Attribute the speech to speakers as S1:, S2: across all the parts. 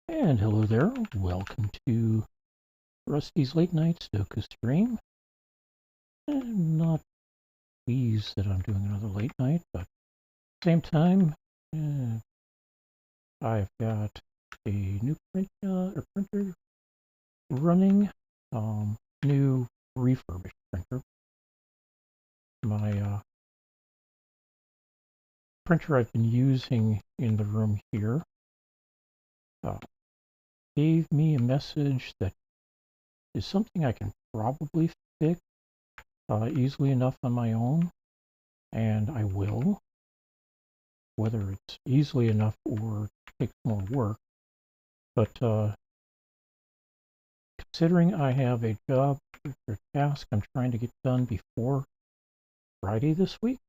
S1: And hello there, welcome to Rusty's Late Night Sudoku stream. I'm not pleased that I'm doing another late night, but at the same time, I've got a new printer running, new refurbished printer. My printer I've been using in the room here gave me a message that is something I can probably fix easily enough on my own, and I will. Whether it's easily enough or takes more work. But considering I have a job or task I'm trying to get done before Friday this week,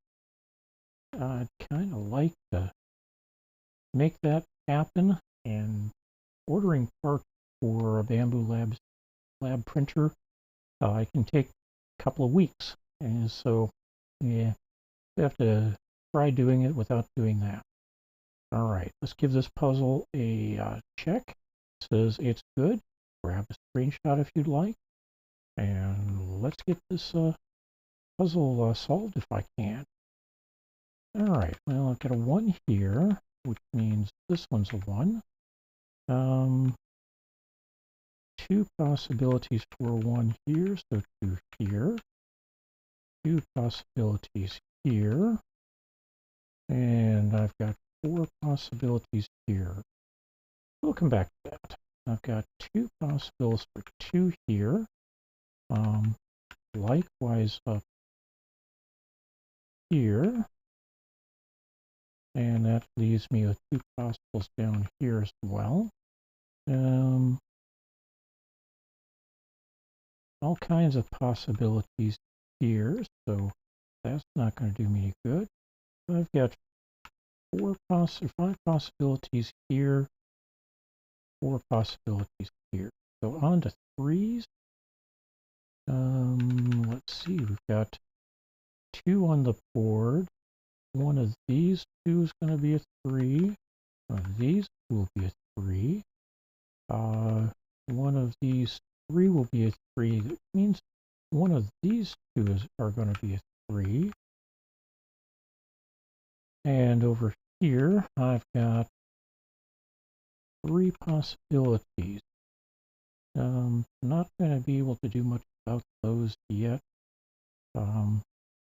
S1: I'd kind of like to make that happen, and ordering parts for a Bamboo lab printer I can take a couple of weeks, and so yeah, I have to try doing it without doing that. All right, let's give this puzzle a check. It says it's good. Grab a screenshot if you'd like, and let's get this puzzle solved if I can. All right, well, I've got a 1 here, which means this one's a 1. 2 possibilities for a 1 here, so 2 here. 2 possibilities here. And I've got 4 possibilities here. We'll come back to that. I've got 2 possibilities for 2 here. Likewise up here. And that leaves me with 2 possibles down here as well. All kinds of possibilities here, so that's not going to do me any good. I've got 5 possibilities here, 4 possibilities here. So on to 3s. Let's see, we've got 2 on the board. One of these 2 is going to be a 3. One of these will be a 3. One of these 3 will be a 3. That means one of these 2 are going to be a 3. And over here, I've got 3 possibilities. Not going to be able to do much about those yet.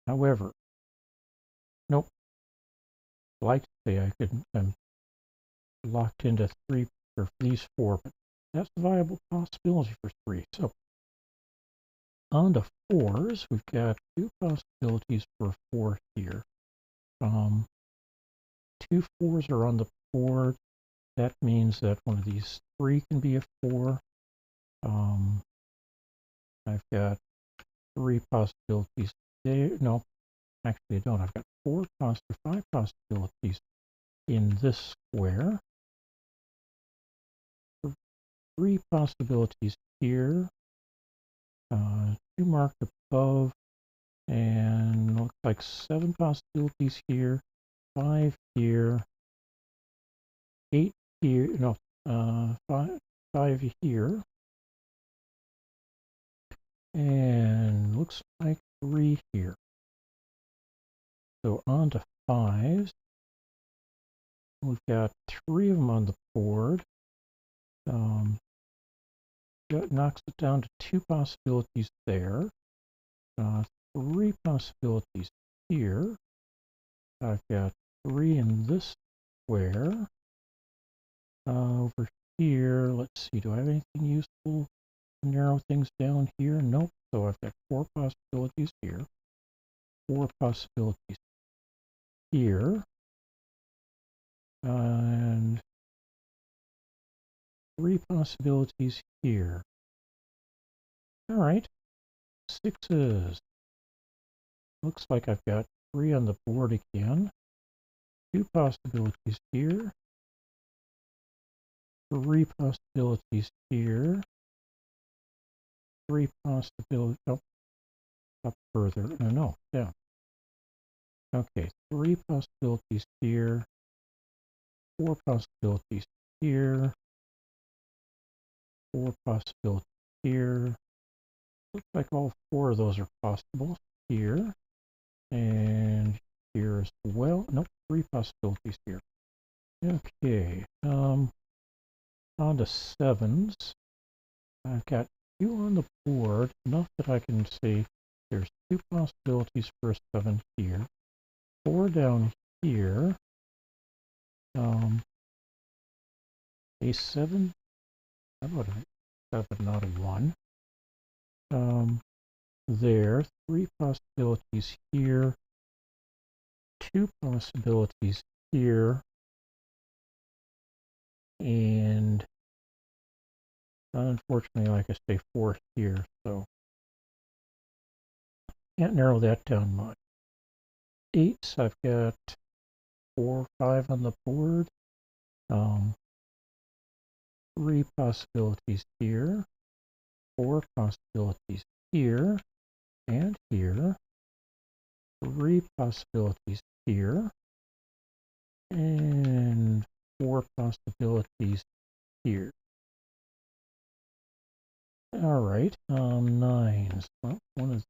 S1: However, nope. I'd like to say I could, I'm locked into 3 or these 4, but that's a viable possibility for 3. So on to 4s, we've got 2 possibilities for 4 here. 2 4s are on the board. That means that one of these 3 can be a 4. I've got 3 possibilities there. No, actually I don't. I've got 5 possibilities in this square. 3 possibilities here. 2 marked above, and looks like 7 possibilities here. 5 here. 8 here. No, 5 here. And looks like 3 here. So on to 5s. We've got 3 of them on the board. That knocks it down to 2 possibilities there. 3 possibilities here. I've got 3 in this square. Over here, let's see, do I have anything useful to narrow things down here? Nope. So I've got 4 possibilities here. 4 possibilities here. And 3 possibilities here. All right. 6s. Looks like I've got 3 on the board again. 2 possibilities here. 3 possibilities here. 3 possibilities. Oh, up further. No, down. Okay, 3 possibilities here. 4 possibilities here. 4 possibilities here. Looks like all 4 of those are possible here. And here as well. Nope, 3 possibilities here. Okay, on to 7s. I've got 2 on the board, enough that I can see there's 2 possibilities for a 7 here, 4 down here, a 7, how about a 7, not a 1, there, 3 possibilities here, 2 possibilities here, and unfortunately, like I say, 4 here, so can't narrow that down much. 8s, I've got 4, 5 on the board. 3 possibilities here, 4 possibilities here, and here. 3 possibilities here, and 4 possibilities here. All right, 9s. Well, one of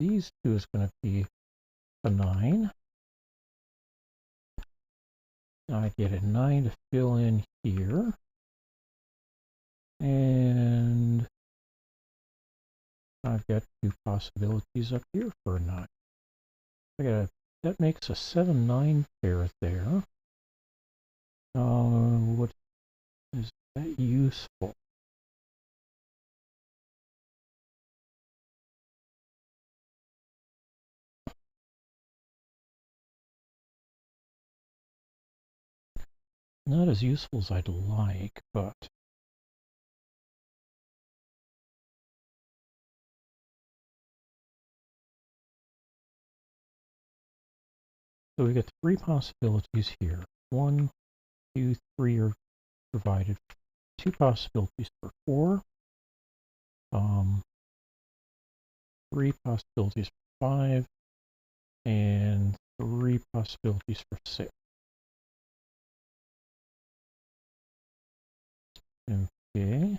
S1: these 2 is going to be a 9. I get a 9 to fill in here. And I've got 2 possibilities up here for a 9. That makes a 7-9 pair there. What is that useful? Not as useful as I'd like, but so we get 3 possibilities here. 1, 2, 3 are provided. 2 possibilities for 4. 3 possibilities for 5, and 3 possibilities for 6. Okay.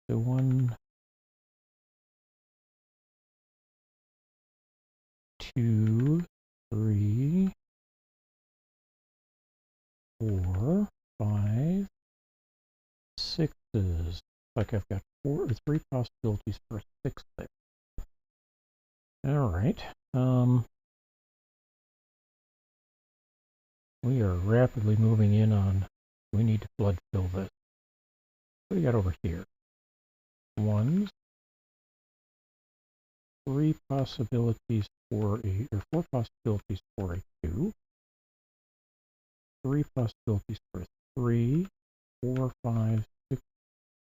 S1: So 1, 2, 3, 4, 5, 6s. Like I've got 4 or 3 possibilities for a 6 there. All right. We are rapidly moving in on. We need to blood fill this. What do we got over here? 1s. 3 possibilities for a, or 4 possibilities for a 2. 3 possibilities for a 3, 4, 5, 6,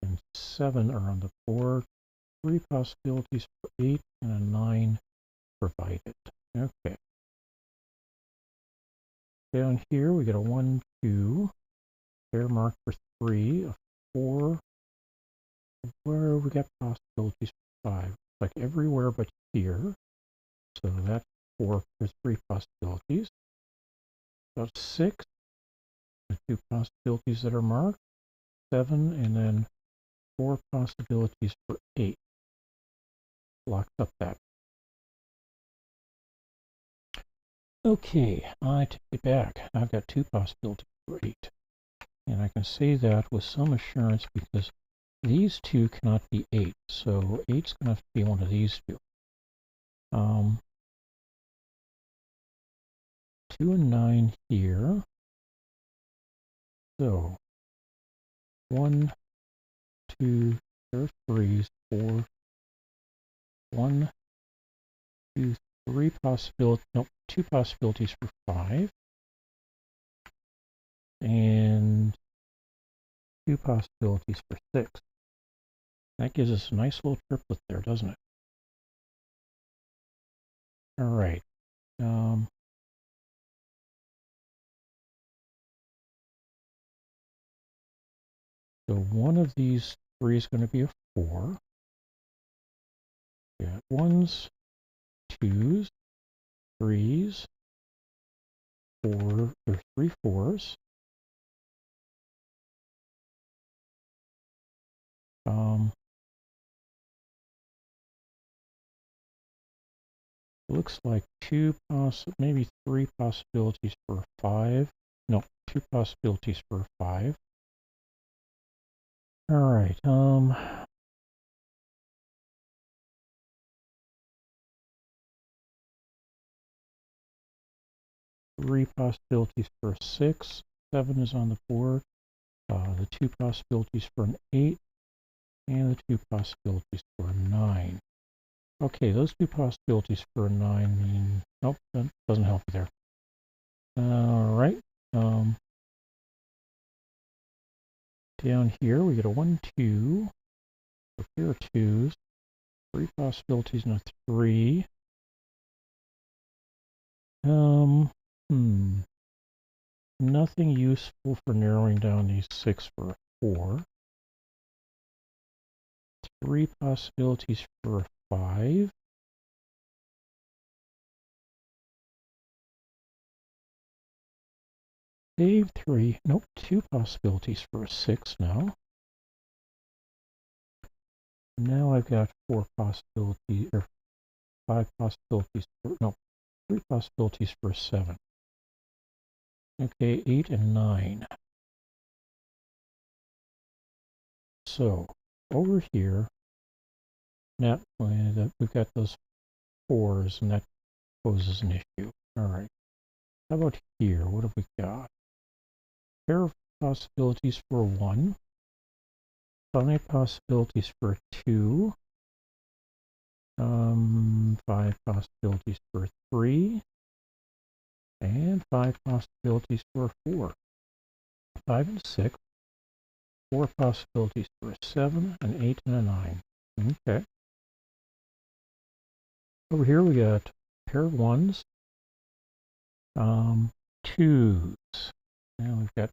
S1: and 7 are on the board. 3 possibilities for 8 and a 9 provided. Okay. Down here we get a 1, 2, pair marked for 3, a 4. Where we got possibilities for 5? Like everywhere but here. So that's 4 for 3 possibilities. Got 6, the 2 possibilities that are marked. 7, and then 4 possibilities for 8. Locks up that. Okay, I take it back. I've got 2 possibilities for 8. And I can say that with some assurance because these 2 cannot be 8. So 8's going to have to be one of these 2. 2 and 9 here. So 1, 2, there are 3s, 4, 1, 2, 3 possibilities, nope, 2 possibilities for 5, and 2 possibilities for 6. That gives us a nice little triplet there, doesn't it? All right. So one of these 3 is going to be a 4. We got 1s, 2s, 3s, 4, there's 3 4s. Looks like maybe 3 possibilities for 5. No, 2 possibilities for 5. All right. 3 possibilities for 6. 7 is on the board. The 2 possibilities for an 8, and the 2 possibilities for a 9. Okay, those 2 possibilities for a 9 mean... Nope, that doesn't help you there. All right. Down here, we get a 1, 2. So here are 2s. 3 possibilities and a 3. Nothing useful for narrowing down these 6 for a 4. 3 possibilities for a 5. Save 3. Nope, 2 possibilities for a 6 now. Now I've got 4 possibilities, or 5 possibilities for, no, 3 possibilities for a 7. Okay, 8 and 9. So, over here, now we've got those 4s, and that poses an issue. All right. How about here? What have we got? Pair of possibilities for 1. 5 possibilities for 2. 5 possibilities for 3. And 5 possibilities for 4. 5 and 6. 4 possibilities for a 7, an 8, and a 9. Okay. Over here we got a pair of 1s. 2s. Now we've got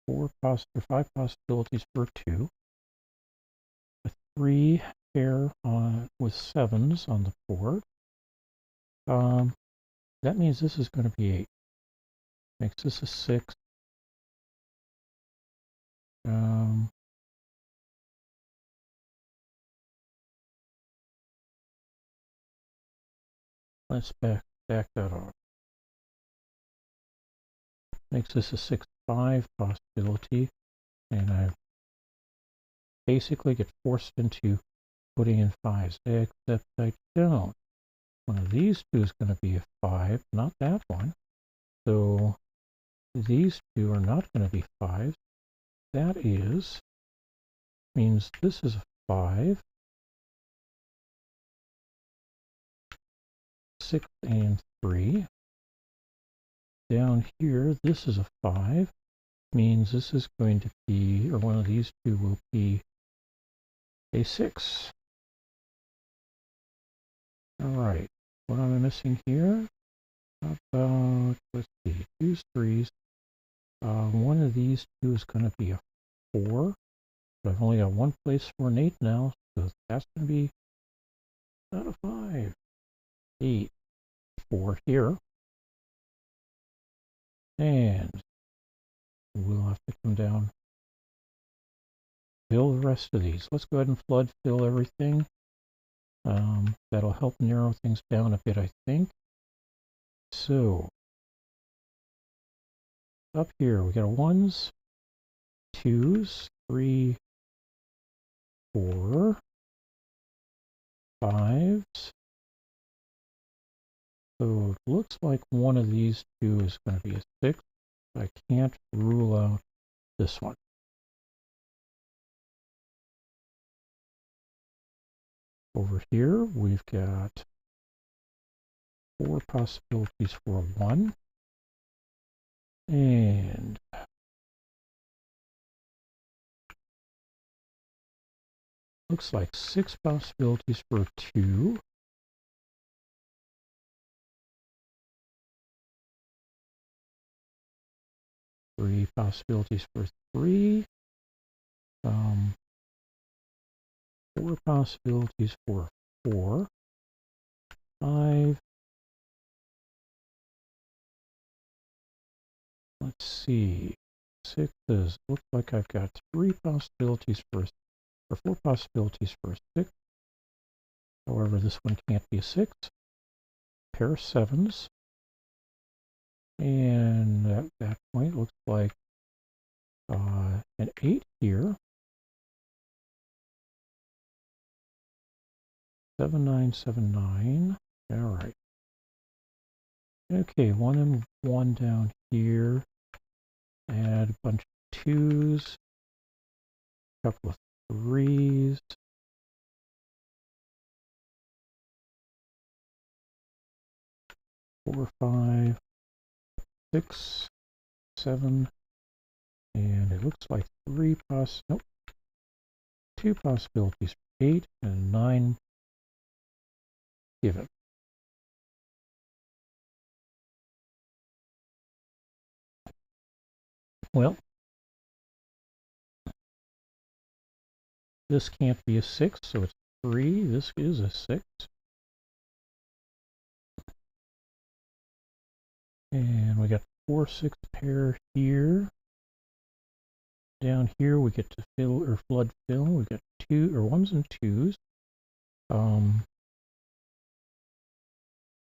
S1: 5 possibilities for 2. A 3 pair with 7s on the board. That means this is going to be 8. Makes this a 6. Let's back that off. Makes this a 6-5 possibility, and I basically get forced into putting in 5s, except I don't. One of these 2 is going to be a 5, not that one. So these 2 are not going to be 5s. That means this is a 5. 6 and 3. Down here, this is a 5. Means this is going to be, or one of these 2 will be a 6. All right. What am I missing here? About, let's see, 2s, 3s. One of these 2 is going to be a 4. But I've only got one place for an 8 now, so that's going to be not a 5. 8, 4 here. And we'll have to come down, fill the rest of these. Let's go ahead and flood fill everything. That'll help narrow things down a bit, I think. So, up here, we got 1s, 2s, 3, 4, 5s. So it looks like one of these 2 is going to be a 6. I can't rule out this one. Over here, we've got 4 possibilities for a 1. And looks like 6 possibilities for a 2. 3 possibilities for 3. 4 possibilities for 4. 5. let's see. Sixes. Looks like I've got three possibilities for, or four possibilities for a six. However, this one can't be a six. Pair of sevens. And at that point, looks like an 8 here. 7979. All right. Okay, one and one down here. Add a bunch of twos. Couple of threes. Four, five, six, seven, and it looks like two possibilities for 8 and 9 given. Well, this can't be a 6, so it's 3. This is a 6. And we got 4, 6 pair here. Down here we get to fill or flood fill. We got two or ones and twos.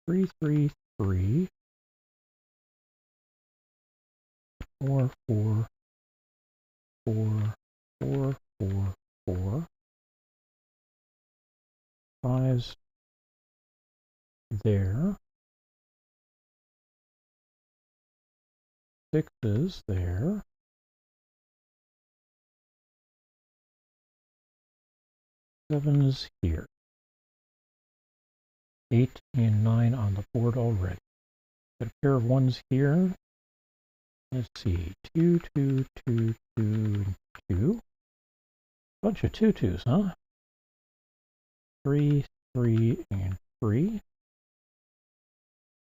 S1: 3, 3, 3. 4, 4, 4, 4, 4, 4. 5s there. 6s there. 7s here. 8 and 9 on the board already. Got a pair of ones here. Let's see. 2, 2, 2, 2, 2. Bunch of 2s, huh? 3, 3, and 3.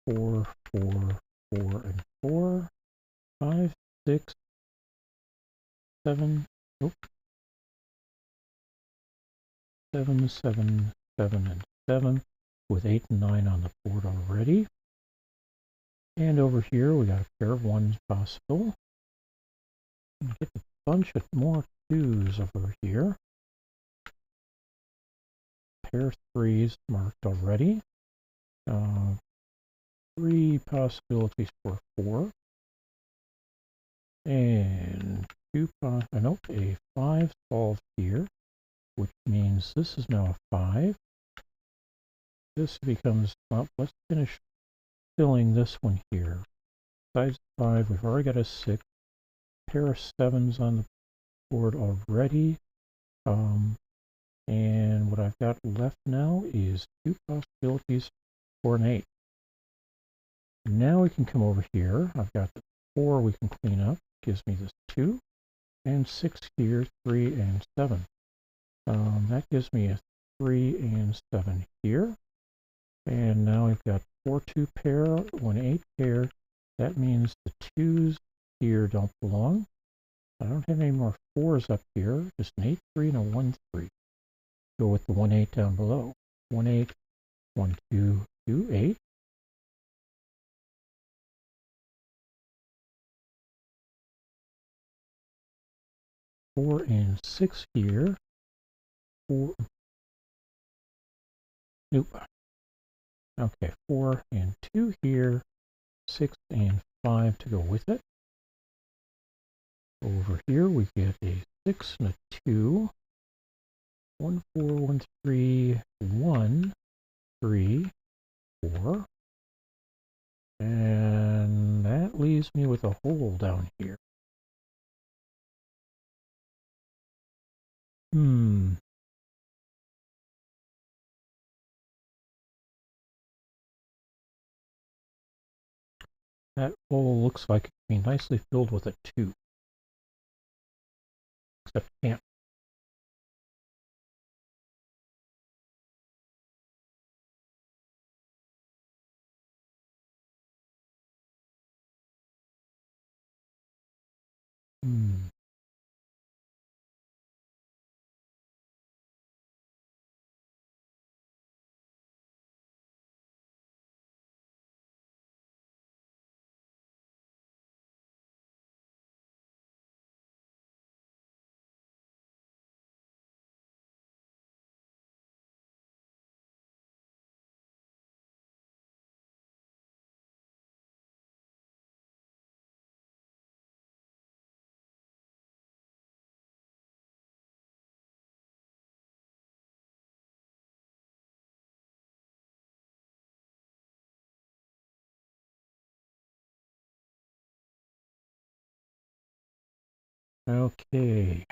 S1: 4, 4, 4, and 4. 5, 6, 7. Oh. 7, 7, 7, and 7. With 8 and 9 on the board already. And over here we got a pair of ones possible. Get a bunch of more 2s over here. Pair of 3s marked already. 3 possibilities for 4. And a 5 solved here, which means this is now a 5. This becomes, well, let's finish filling this one here. Besides 5, we've already got a 6. Pair of 7s on the board already. And what I've got left now is 2 possibilities for an 8. Now we can come over here. I've got the 4 we can clean up. Gives me this 2. And 6 here, 3 and 7. That gives me a 3 and 7 here. And now we've got 4 2 pair, 1 8 pair. That means the 2s here don't belong. I don't have any more 4s up here. Just an 8 3 and a 1 3. Go with the 1 8 down below. 1 8, 1 2 2 8. 4 and 6 here. 4. Nope. Okay, 4 and 2 here. 6 and 5 to go with it. Over here we get a 6 and a 2. 1 4 1 3 1 3 4. And that leaves me with a hole down here. That hole looks like it can be nicely filled with a 2. Except it can't. Okay.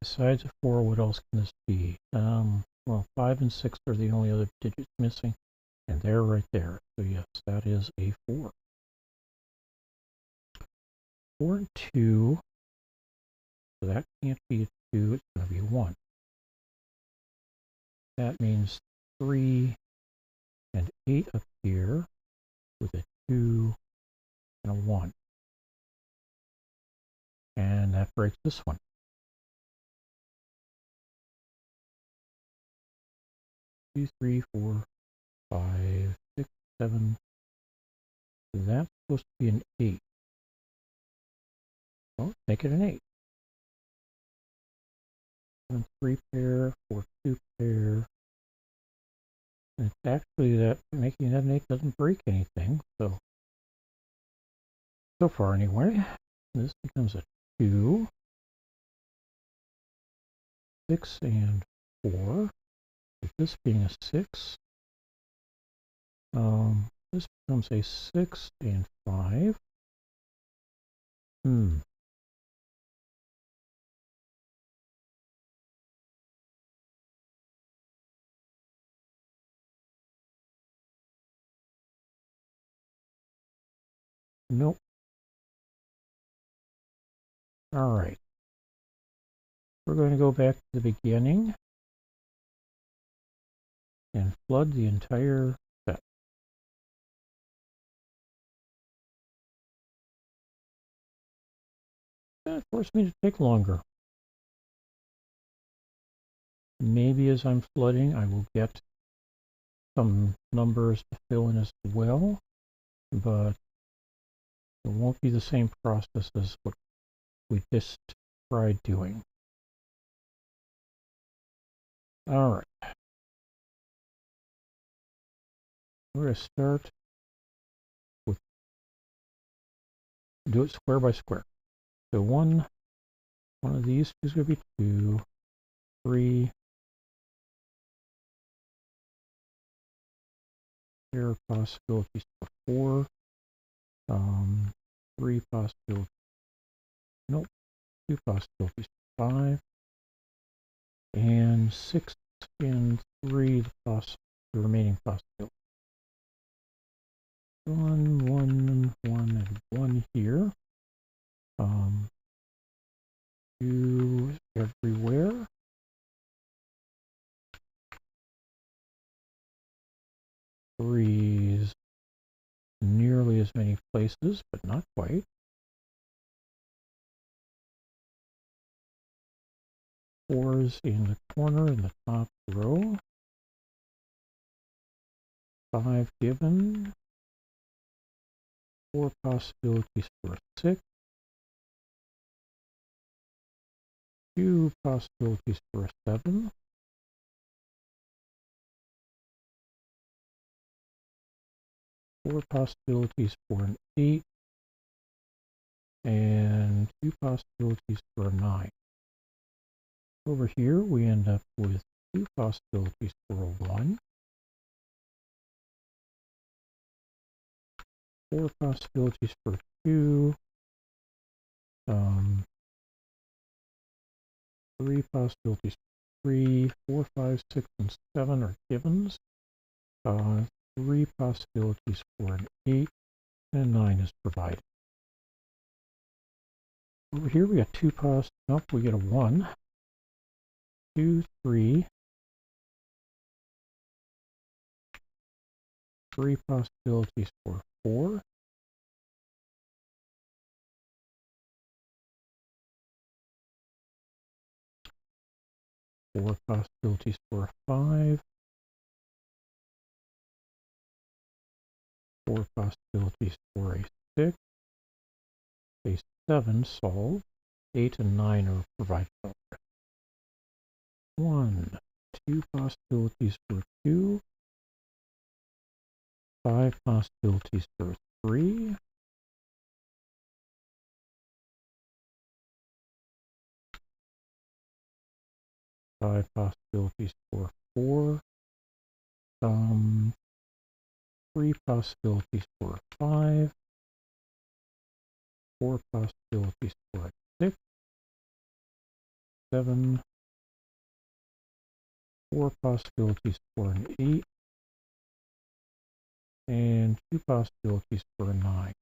S1: Besides a 4, what else can this be? Well, 5 and 6 are the only other digits missing, and they're right there. So yes, that is a 4. 4 and 2, so that can't be a 2, it's going to be 1. That means 3 and 8 up here with a 2 and a 1. And that breaks this one. 2, 3, 4, 5, 6, 7. That's supposed to be an 8. Well, make it an 8. 1, 3 pair, 4, 2 pair. And it's actually that making that an 8 doesn't break anything. So far anyway. This becomes a 2, 6 and 4. With this being a 6, this becomes a 6 and 5. Nope. All right. We're going to go back to the beginning and flood the entire set. That forced me to take longer. Maybe as I'm flooding, I will get some numbers to fill in as well, but it won't be the same process as what we just tried doing. All right. We're going to start with, do it square by square. So one of these is going to be 2, 3. Here are possibilities for 4. 3 possibilities. Nope. 2 possibilities for 5. And 6 and 3 the remaining possibilities. 1, 1, 1, and 1 here. 2 everywhere. 3's nearly as many places, but not quite. 4's in the corner in the top row. 5 given. 4 possibilities for a 6. 2 possibilities for a 7. 4 possibilities for an 8. And 2 possibilities for a 9. Over here, we end up with 2 possibilities for a 1. 4 possibilities for 2. 3 possibilities for 3. 4, 5, 6, and 7 are givens. 3 possibilities for an 8. And 9 is provided. Over here, we got 2 nope, we get a 1. 2, 3. 3 possibilities for 4. 4 possibilities for a 5. 4 possibilities for a 6. A 7 solved. 8 and 9 are provided. 1, 2 possibilities for 2. 5 possibilities for 3. 5 possibilities for 4, 3 possibilities for 5, 4 possibilities for 6, 7, 4 possibilities for an 8, and 2 possibilities for a 9.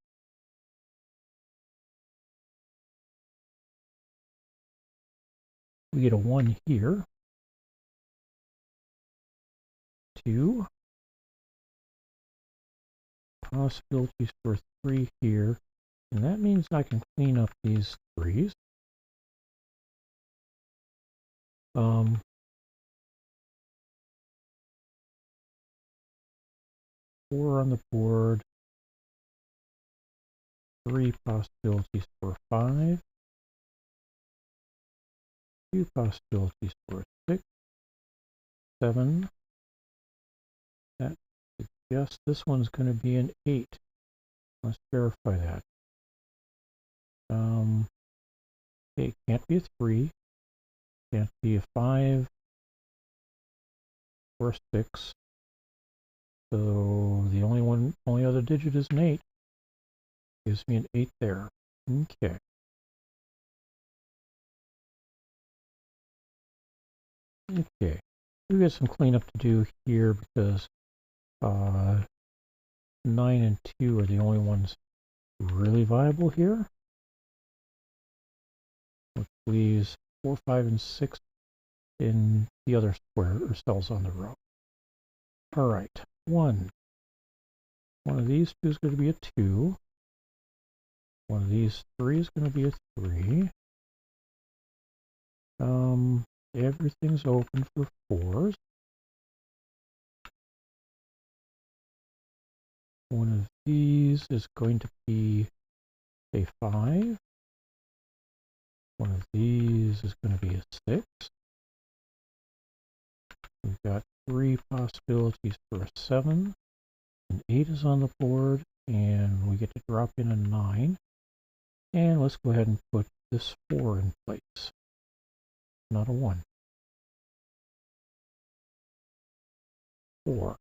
S1: We get a 1 here, 2 possibilities for 3 here, and that means I can clean up these 3s. 4 on the board, 3 possibilities for 5, 2 possibilities for 6, 7. That suggests this one's going to be an 8. Let's verify that. It can't be a 3, can't be a 5 or a 6. So the only other digit is an 8. Gives me an 8 there. Okay. Okay. We got some cleanup to do here because 9 and 2 are the only ones really viable here. Which leaves 4, 5, and 6 in the other square or cells on the row. All right. One of these two is going to be a 2. One of these 3 is going to be a 3. Everything's open for 4s. One of these is going to be a 5. One of these is going to be a 6. We've got 3 possibilities for a 7. An 8 is on the board, and we get to drop in a 9. And let's go ahead and put this 4 in place. Not a 1. 4.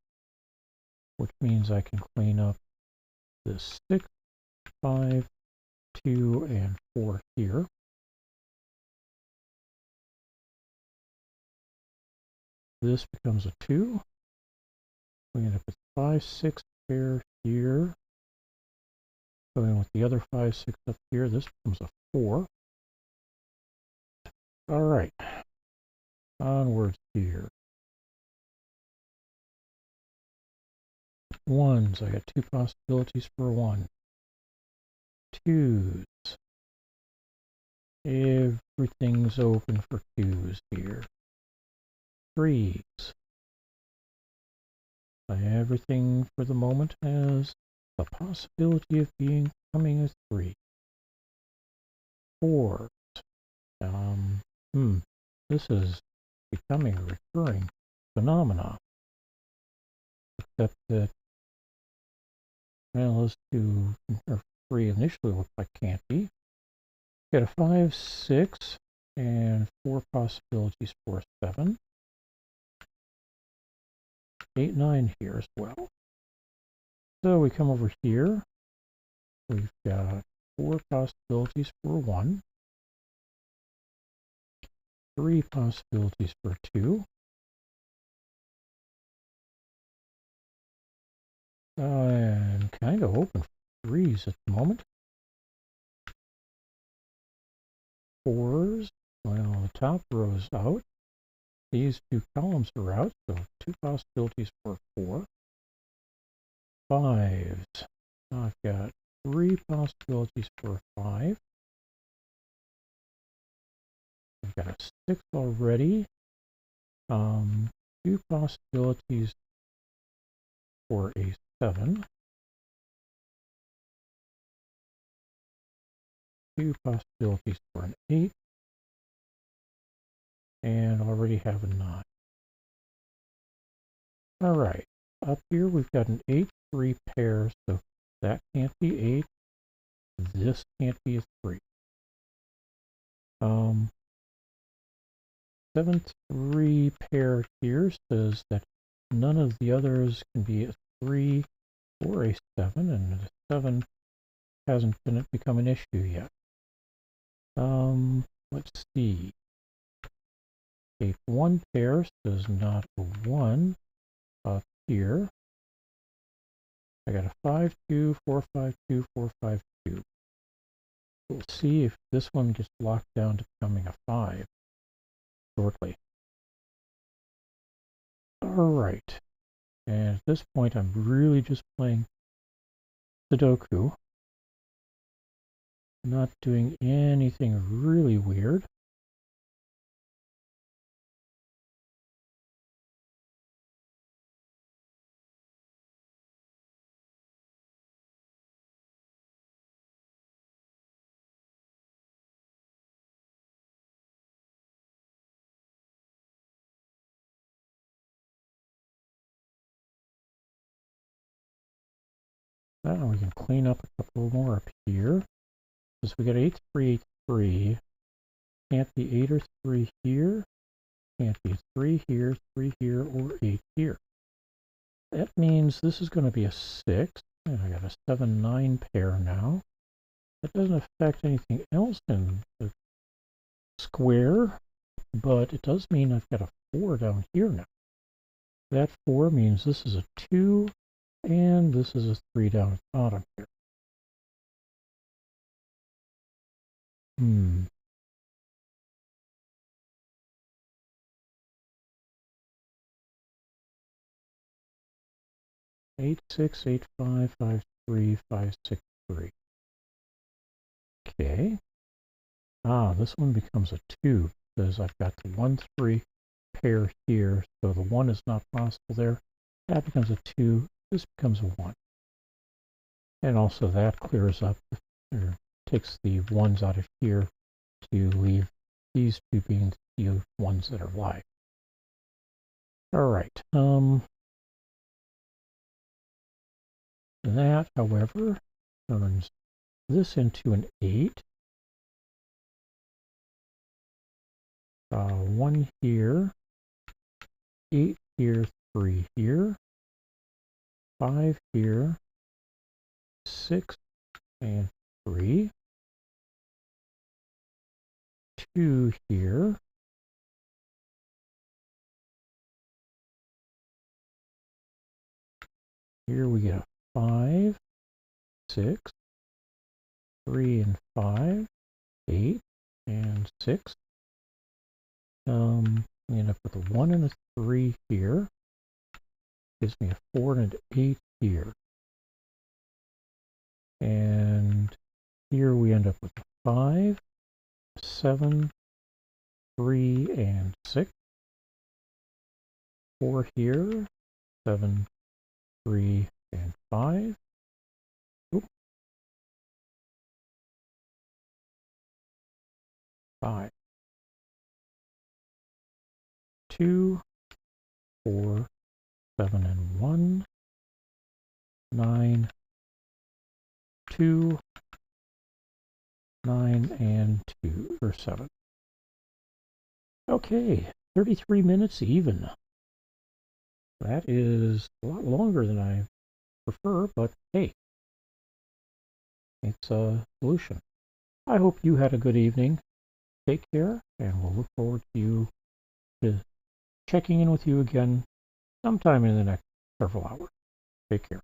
S1: Which means I can clean up this 6, 5, 2, and 4 here. This becomes a 2. We end up with 5, 6 pair here. Going with the other 5, 6 up here, this becomes a 4. All right. Onwards here. 1s, I got 2 possibilities for 1. 2s. Everything's open for 2s here. 3s. Everything for the moment has the possibility of becoming a 3. 4s. This is becoming a recurring phenomenon. Except that, well, those 2 or 3 initially look like can't be. Got a 5, 6, and 4 possibilities for a 7. 8, 9 here as well. So we come over here. We've got 4 possibilities for 1. 3 possibilities for 2. I'm kind of open for 3s at the moment. 4s. Well, the top row is out. These 2 columns are out, so 2 possibilities for 4. 5s. I've got 3 possibilities for 5. I've got a 6 already. 2 possibilities for a 7. 2 possibilities for an 8. And already have a 9. All right. Up here we've got an 8, 3 pair, so that can't be 8. This can't be a 3. 7-3 pair here says that none of the others can be a 3 or a 7, and a 7 hasn't become an issue yet. Let's see. 8-1 pair says not a 1 up here. I got a 5-2, 4-5-2, 4-5-2. We'll see if this one gets locked down to becoming a 5 shortly. Alright. And at this point, I'm really just playing Sudoku. Not doing anything really weird. Now we can clean up a couple more up here. Because we got 8-3, 8-3. Can't be 8 or 3 here. Can't be 3 here, 3 here, or 8 here. That means this is going to be a 6. And I got a 7-9 pair now. That doesn't affect anything else in the square, but it does mean I've got a 4 down here now. That 4 means this is a 2, and this is a 3 down at the bottom here. 8-6, 8-5, 5-3, 5-6-3. Okay. This one becomes a 2 because I've got the 1-3 pair here, so the 1 is not possible there. That becomes a 2. This becomes a 1. And also that clears up, or takes the 1s out of here to leave these two being the few ones that are live. Alright. That, however, turns this into an 8. 1 here, 8 here, 3 here, 5 here, 6 and 3, 2 here, 5, 6, 3 and 5, 8 and 6. We end up with a 1 and a 3 here. Gives me a 4 and an 8 here. And here we end up with a 5, 7, 3 and 6. 4 here, 7, 3 and 5. Oop. 5. 2, 4, 7 and 1, 9, 2, 9 and 2, or 7. Okay, 33 minutes even. That is a lot longer than I prefer, but hey, it's a solution. I hope you had a good evening. Take care, and we'll look forward to checking in with you again sometime in the next several hours. Take care.